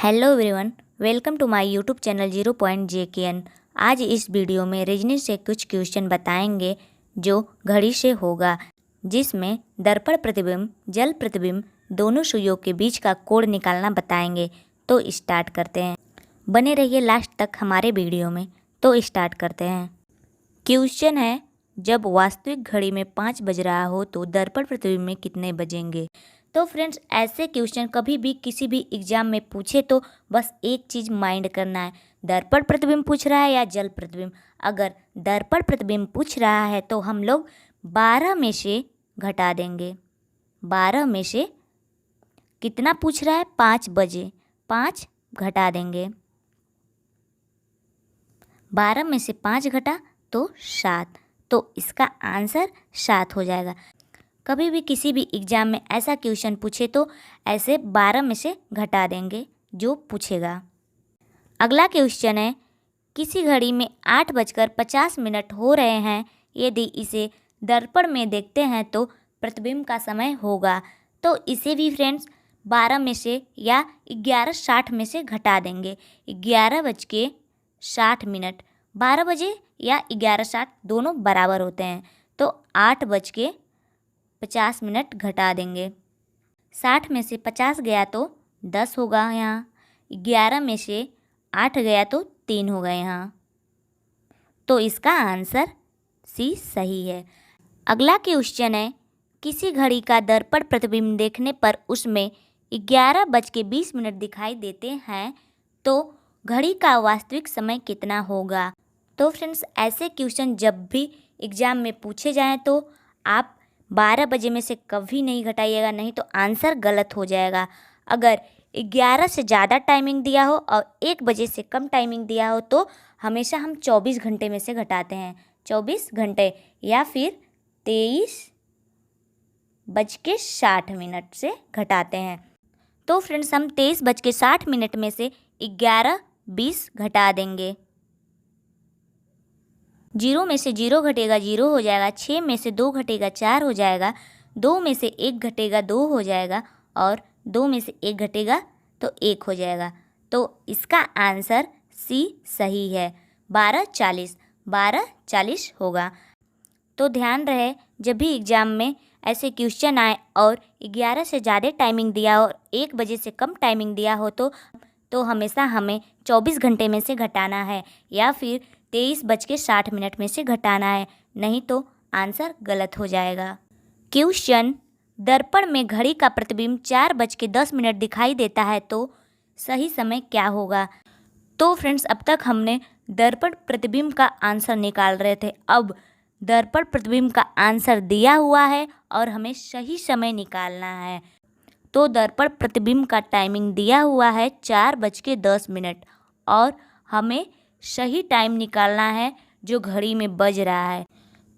Hello everyone, welcome to my YouTube channel 0.JKN। आज इस video में रजनी से कुछ क्वेश्चन बताएंगे जो घड़ी से होगा, जिसमें दर्पण प्रतिबिंब जल प्रतिबिंब दोनों सुइयों के बीच का कोण निकालना बताएंगे। तो स्टार्ट करते हैं, बने रहिए लास्ट तक हमारे वीडियो में। तो स्टार्ट करते हैं। क्वेश्चन है, जब वास्तविक घड़ी में 5 बज रहा हो तो दर्पण प्रतिबिंब में कितने बजेंगे। तो फ्रेंड्स, ऐसे क्वेश्चन कभी भी किसी भी एग्जाम में पूछे तो बस एक चीज़ माइंड करना है, दर्पण प्रतिबिंब पूछ रहा है या जल प्रतिबिंब। अगर दर्पण प्रतिबिंब पूछ रहा है तो हम लोग 12 में से घटा देंगे। 12 में से कितना पूछ रहा है, 5 बजे, 5 घटा देंगे। 12 में से 5 घटा तो 7, तो इसका आंसर 7 हो जाएगा। कभी भी किसी भी एग्ज़ाम में ऐसा क्वेश्चन पूछे तो ऐसे 12 में से घटा देंगे जो पूछेगा। अगला क्वेश्चन है, किसी घड़ी में 8:50 हो रहे हैं, यदि इसे दर्पण में देखते हैं तो प्रतिबिंब का समय होगा। तो इसे भी फ्रेंड्स 12 में से या 11:60 में से घटा देंगे। 11:60, 12 बजे या 11:60 दोनों बराबर होते हैं, तो 8:50 घटा देंगे। 60 में से 50 गया तो 10 होगा यहाँ, 11 में से 8 गया तो 3 होगा यहाँ, तो इसका आंसर सी सही है। अगला क्वेश्चन है, किसी घड़ी का दर्पण प्रतिबिंब देखने पर उसमें 11:20 दिखाई देते हैं, तो घड़ी का वास्तविक समय कितना होगा। तो फ्रेंड्स, ऐसे क्वेश्चन जब भी एग्ज़ाम में पूछे जाएं तो आप 12 बजे में से कभी नहीं घटाइएगा, नहीं तो आंसर गलत हो जाएगा। अगर 11 से ज़्यादा टाइमिंग दिया हो और 1 बजे से कम टाइमिंग दिया हो तो हमेशा हम 24 घंटे में से घटाते हैं, 24 घंटे या फिर 23:60 से घटाते हैं। तो फ्रेंड्स, हम 23:60 में से 11:20 घटा देंगे। 0 में से 0 घटेगा 0 हो जाएगा, 6 में से 2 घटेगा 4 हो जाएगा, 2 में से 1 घटेगा 2 हो जाएगा, और 2 में से 1 घटेगा तो 1 हो जाएगा। तो इसका आंसर सी सही है, 12:40 होगा। तो ध्यान रहे, जब भी एग्ज़ाम में ऐसे क्वेश्चन आए और 11 से ज़्यादा टाइमिंग दिया हो और 1 बजे से कम टाइमिंग दिया हो तो हमेशा हमें 24 घंटे में से घटाना है या फिर 23:60 में से घटाना है, नहीं तो आंसर गलत हो जाएगा। क्वेश्चन, दर्पण में घड़ी का प्रतिबिंब 4:10 दिखाई देता है, तो सही समय क्या होगा। तो फ्रेंड्स, अब तक हमने दर्पण प्रतिबिंब का आंसर निकाल रहे थे। अब दर्पण प्रतिबिंब का आंसर दिया हुआ है और हमें सही समय निकालना है। तो दर्पण प्रतिबिंब का टाइमिंग दिया हुआ है 4:10 और हमें सही टाइम निकालना है जो घड़ी में बज रहा है।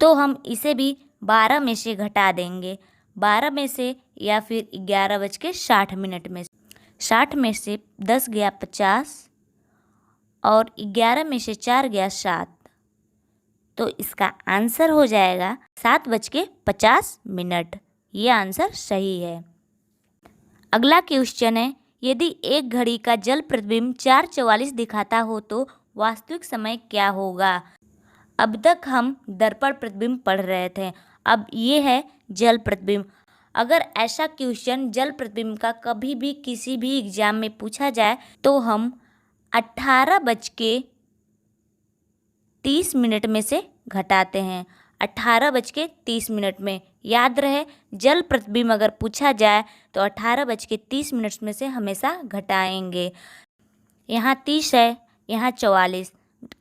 तो हम इसे भी 12 में से घटा देंगे, 12 में से या फिर 11:60 में। 60 में से 10 गया 50 और 11 में से 4 गया 7, तो इसका आंसर हो जाएगा 7:50। ये आंसर सही है। अगला क्वेश्चन है, यदि एक घड़ी का जल प्रतिबिंब 4:44 दिखाता हो तो वास्तविक समय क्या होगा। अब तक हम दर्पण प्रतिबिंब पढ़ रहे थे, अब ये है जल प्रतिबिंब। अगर ऐसा क्वेश्चन जल प्रतिबिंब का कभी भी किसी भी एग्जाम में पूछा जाए तो हम 18:30 में से घटाते हैं। 18:30 में, याद रहे, जल प्रतिबिंब अगर पूछा जाए तो 18:30 में से हमेशा घटाएंगे। यहाँ 30 है, यहाँ 44,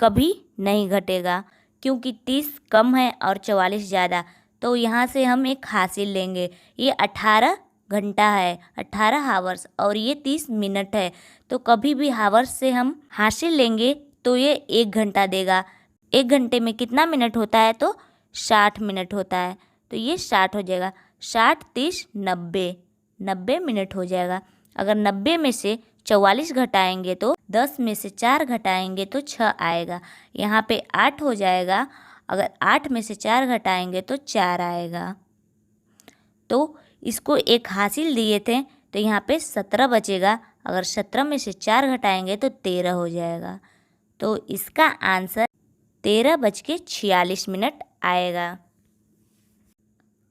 कभी नहीं घटेगा क्योंकि 30 कम है और 44 ज़्यादा, तो यहाँ से हम एक हासिल लेंगे। ये 18 घंटा है, 18 हावर्स, और ये 30 मिनट है, तो कभी भी हावर्स से हम हासिल लेंगे तो ये 1 घंटा देगा। 1 घंटे में कितना मिनट होता है, तो 60 मिनट होता है, तो ये 60 हो जाएगा। 60, 30, 90 मिनट हो जाएगा। अगर 90 में से 44 घटाएंगे तो 10 में से 4 घटाएंगे तो 6 आएगा, यहाँ पे 8 हो जाएगा। अगर 8 में से 4 घटाएंगे तो 4 आएगा। तो इसको एक हासिल दिए थे, तो यहाँ पे 17 बचेगा। अगर 17 में से 4 घटाएंगे तो 13 हो जाएगा। तो इसका आंसर 13:46 आएगा।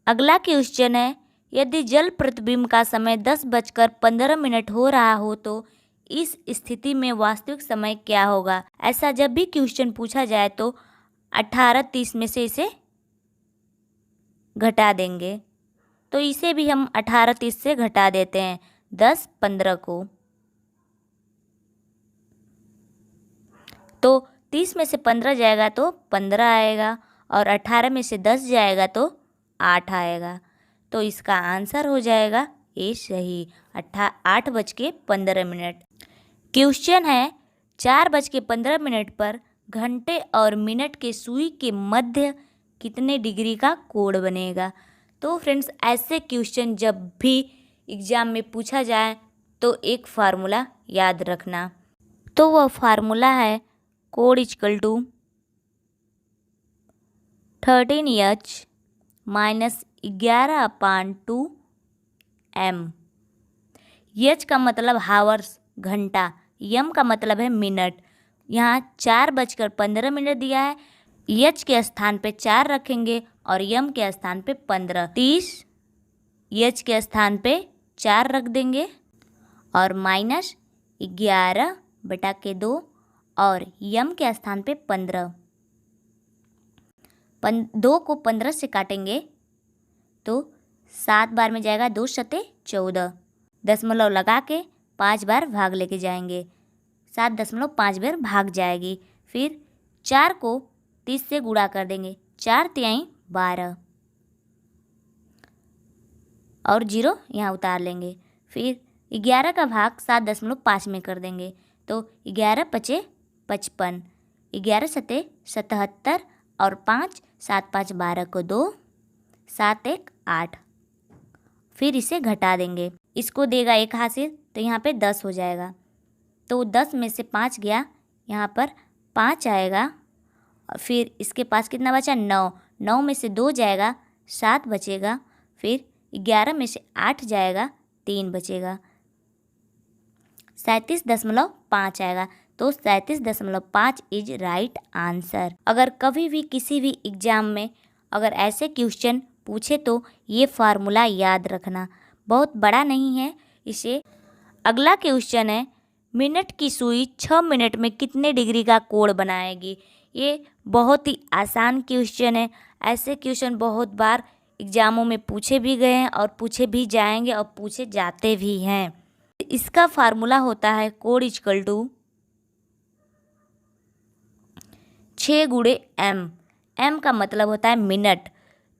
अगला क्वेश्चन है, यदि जल प्रतिबिंब का समय 10:15 हो रहा हो तो इस स्थिति में वास्तविक समय क्या होगा। ऐसा जब भी क्वेश्चन पूछा जाए तो 18:30 में से इसे घटा देंगे। तो इसे भी हम 18:30 से घटा देते हैं 10:15 को। तो 30 में से 15 जाएगा तो 15 आएगा और 18 में से 10 जाएगा तो 8 आएगा। तो इसका आंसर हो जाएगा ए सही 8:15। क्वेश्चन है, 4:15 पर घंटे और मिनट के सुई के मध्य कितने डिग्री का कोण बनेगा। तो फ्रेंड्स, ऐसे क्वेश्चन जब भी एग्ज़ाम में पूछा जाए तो एक फार्मूला याद रखना। तो वह फार्मूला है कोण equal to 13h minus 11/2m। H का मतलब हावर्स घंटा, एम का मतलब है मिनट। यहाँ 4:15 दिया है, एच के स्थान पे 4 रखेंगे और एम के स्थान पे 15। 30 एच के स्थान पे 4 रख देंगे और माइनस 11/2 और एम के स्थान पे 15। 2 को 15 से काटेंगे तो 7 बार में जाएगा, 2 सते 14। दशमलव लगा के 5 बार भाग लेके जाएंगे, 7.5 बार भाग जाएगी। फिर 4 को 30 से गुणा कर देंगे, 4 तिहाई 12 और 0 यहाँ उतार लेंगे। फिर 11 का भाग 7.5 में कर देंगे तो 11 पचे 55, 11 सते 77 और 5 7 5 12 को 2, 7 1 8। फिर इसे घटा देंगे, इसको देगा 1 हासिल तो यहाँ पे 10 हो जाएगा। तो 10 में से 5 गया, यहाँ पर 5 आएगा। फिर इसके पास कितना बचा 9, 9 में से 2 जाएगा 7 बचेगा। फिर 11 में से 8 जाएगा 3 बचेगा, 37.5 आएगा। तो 37.5 इज राइट आंसर। अगर कभी भी किसी भी एग्ज़ाम में अगर ऐसे क्वेश्चन पूछे तो ये फार्मूला याद रखना, बहुत बड़ा नहीं है इसे। अगला क्वेश्चन है, मिनट की सुई 6 मिनट में कितने डिग्री का कोण बनाएगी। ये बहुत ही आसान क्वेश्चन है। ऐसे क्वेश्चन बहुत बार एग्ज़ामों में पूछे भी गए हैं और पूछे भी जाएंगे और पूछे जाते भी हैं। इसका फार्मूला होता है कोण इक्वल टू 6 गुणे m। m का मतलब होता है मिनट।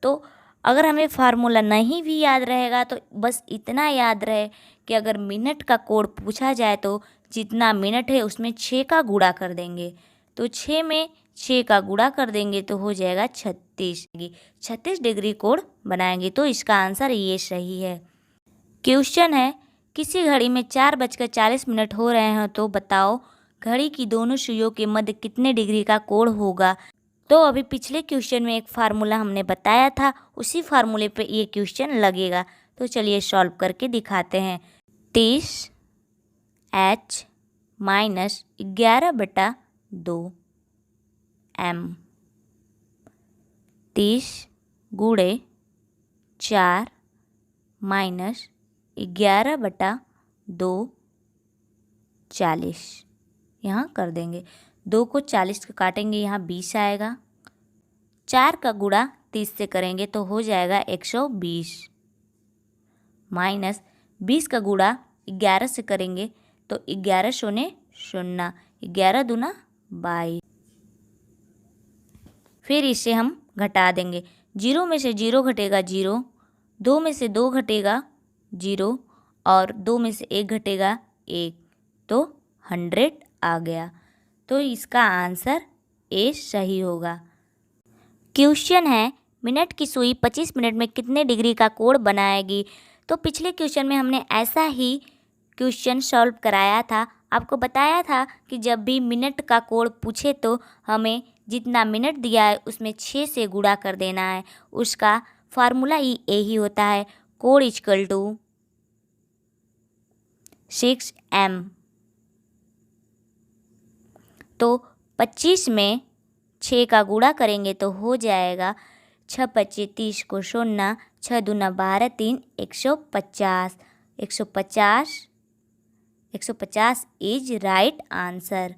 तो अगर हमें फार्मूला नहीं भी याद रहेगा तो बस इतना याद रहे कि अगर मिनट का कोण पूछा जाए तो जितना मिनट है उसमें 6 का गुणा कर देंगे। तो 6 में 6 का गुणा कर देंगे तो हो जाएगा 36 डिग्री कोण बनाएंगे। तो इसका आंसर ये सही है। क्वेश्चन है, किसी घड़ी में 4:40 हो रहे हैं तो बताओ घड़ी की दोनों सुइयों के मध्य कितने डिग्री का कोण होगा। तो अभी पिछले क्वेश्चन में एक फार्मूला हमने बताया था, उसी फार्मूले पे ये क्वेश्चन लगेगा। तो चलिए सॉल्व करके दिखाते हैं। 30h माइनस 11/2 m, 30 गुणे 4 माइनस 11/2 40। यहाँ कर देंगे, 2 को 40 का काटेंगे, यहाँ 20 आएगा। 4 का गुणा 30 से करेंगे तो हो जाएगा 120 माइनस 20 का गुणा 11 से करेंगे तो 11 शून्य 0, 11 दूना 22। फिर इसे हम घटा देंगे, 0 में से 0 घटेगा 0, 2 में से 2 घटेगा 0 और 2 में से 1 घटेगा 1, तो 100 आ गया। तो इसका आंसर ए सही होगा। क्वेश्चन है, मिनट की सुई 25 मिनट में कितने डिग्री का कोण बनाएगी। तो पिछले क्वेश्चन में हमने ऐसा ही क्वेश्चन सॉल्व कराया था। आपको बताया था कि जब भी मिनट का कोण पूछे तो हमें जितना मिनट दिया है उसमें 6 से गुणा कर देना है। उसका फार्मूला ही यही होता है, कोण इक्वल टू 6m। तो 25 में 6 का गुणा करेंगे तो हो जाएगा 6 पच्चीस 30 को 0, 6 दूना 12, 3 150। 150 इज राइट आंसर।